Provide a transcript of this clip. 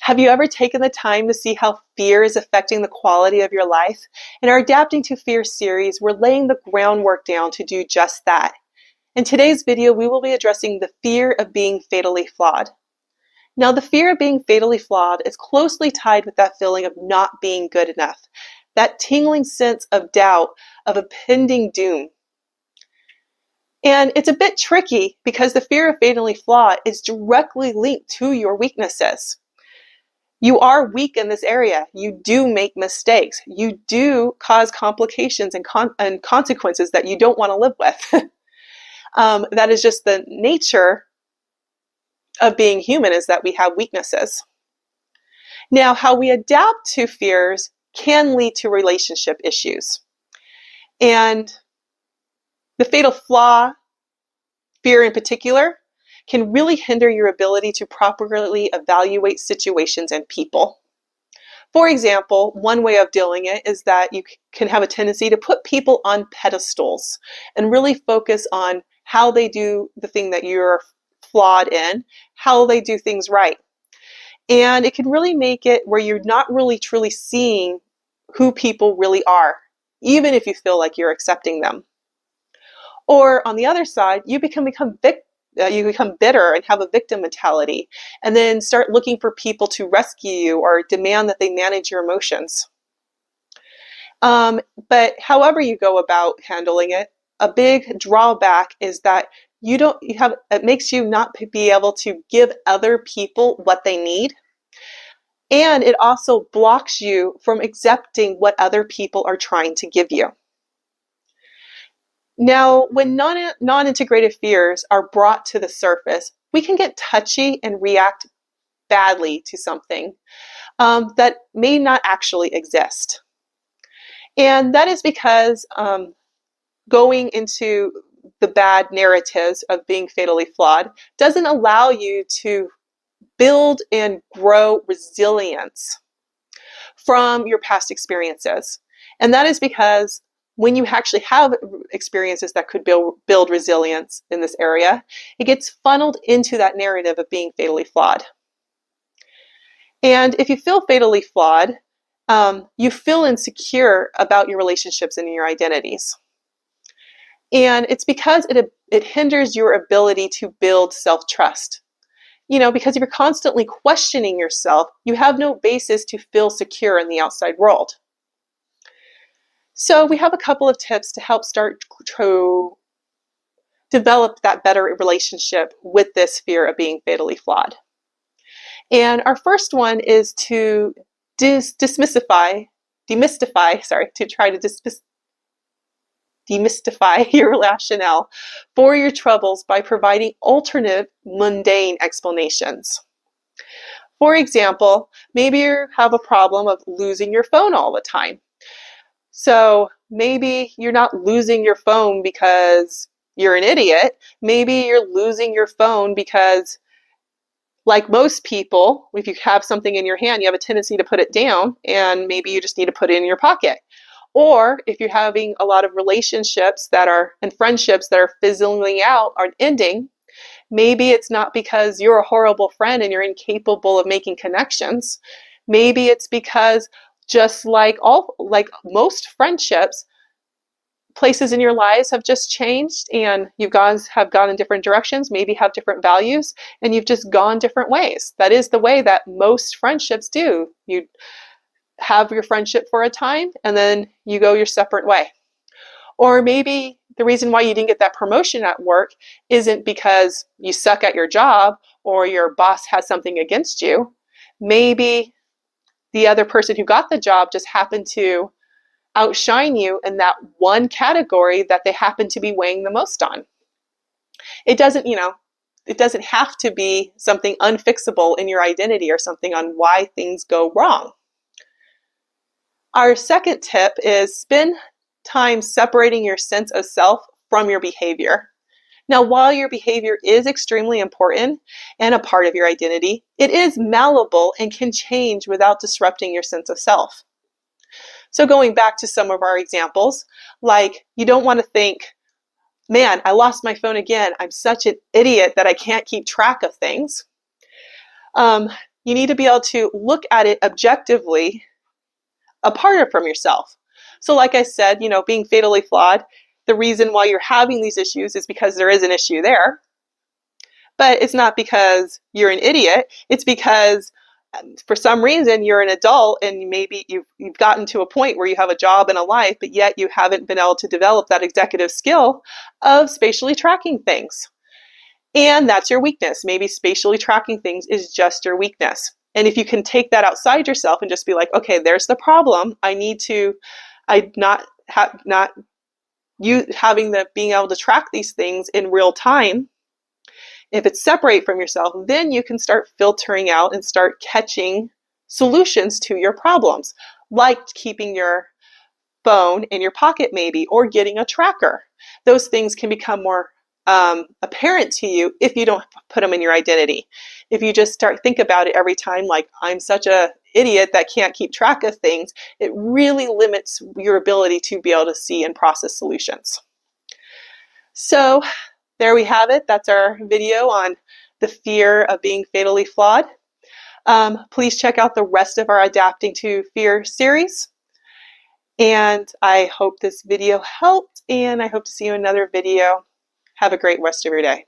Have you ever taken the time to see how fear is affecting the quality of your life? In our Adapting to Fear series, we're laying the groundwork down to do just that. In today's video, we will be addressing the fear of being fatally flawed. Now, the fear of being fatally flawed is closely tied with that feeling of not being good enough, that tingling sense of doubt, of impending doom. And it's a bit tricky because the fear of fatally flawed is directly linked to your weaknesses. You are weak in this area. You do make mistakes. You do cause complications and consequences that you don't want to live with. That is just the nature of being human, is that we have weaknesses. Now, how we adapt to fears can lead to relationship issues. And the fatal flaw, fear in particular, can really hinder your ability to properly evaluate situations and people. For example, one way of dealing it is that you can have a tendency to put people on pedestals and really focus on how they do the thing that you're flawed in, how they do things right. And it can really make it where you're not really truly seeing who people really are, even if you feel like you're accepting them. Or on the other side, you become bitter and have a victim mentality, and then start looking for people to rescue you or demand that they manage your emotions. But however you go about handling it, a big drawback is that it makes you not be able to give other people what they need. And it also blocks you from accepting what other people are trying to give you. Now, when non-integrated fears are brought to the surface, we can get touchy and react badly to something that may not actually exist. And that is because going into the bad narratives of being fatally flawed doesn't allow you to build and grow resilience from your past experiences. And that is because when you actually have experiences that could build resilience in this area, it gets funneled into that narrative of being fatally flawed. And if you feel fatally flawed, you feel insecure about your relationships and your identities. And it's because it hinders your ability to build self-trust. Because if you're constantly questioning yourself, you have no basis to feel secure in the outside world. So we have a couple of tips to help start to develop that better relationship with this fear of being fatally flawed. And our first one is to demystify your rationale for your troubles by providing alternative mundane explanations. For example, maybe you have a problem of losing your phone all the time. So maybe you're not losing your phone because you're an idiot. Maybe you're losing your phone because, like most people, if you have something in your hand, you have a tendency to put it down, and maybe you just need to put it in your pocket. Or if you're having a lot of relationships and friendships that are fizzling out or ending, maybe it's not because you're a horrible friend and you're incapable of making connections. Maybe it's because, just like most friendships, places in your lives have just changed, and you guys have gone in different directions, maybe have different values, and you've just gone different ways. That is the way that most friendships do. You have your friendship for a time, and then you go your separate way. Or maybe the reason why you didn't get that promotion at work isn't because you suck at your job or your boss has something against you. Maybe the other person who got the job just happened to outshine you in that one category that they happen to be weighing the most on. It doesn't have to be something unfixable in your identity or something on why things go wrong. Our second tip is spend time separating your sense of self from your behavior. Now, while your behavior is extremely important and a part of your identity, it is malleable and can change without disrupting your sense of self. So going back to some of our examples, like you don't want to think, man, I lost my phone again. I'm such an idiot that I can't keep track of things. you need to be able to look at it objectively apart from yourself. So like I said, being fatally flawed, the reason why you're having these issues is because there is an issue there. But it's not because you're an idiot. It's because for some reason you're an adult and maybe you've gotten to a point where you have a job and a life, but yet you haven't been able to develop that executive skill of spatially tracking things. And that's your weakness. Maybe spatially tracking things is just your weakness. And if you can take that outside yourself and just be like, okay, there's the problem. Being able to track these things in real time. If it's separate from yourself, then you can start filtering out and start catching solutions to your problems, like keeping your phone in your pocket maybe, or getting a tracker. Those things can become more apparent to you if you don't put them in your identity. If you just think about it every time, like, I'm such a idiot that can't keep track of things, it really limits your ability to be able to see and process solutions. So there we have it. That's our video on the fear of being fatally flawed. Please check out the rest of our Adapting to Fear series. And I hope this video helped, and I hope to see you in another video. Have a great rest of your day.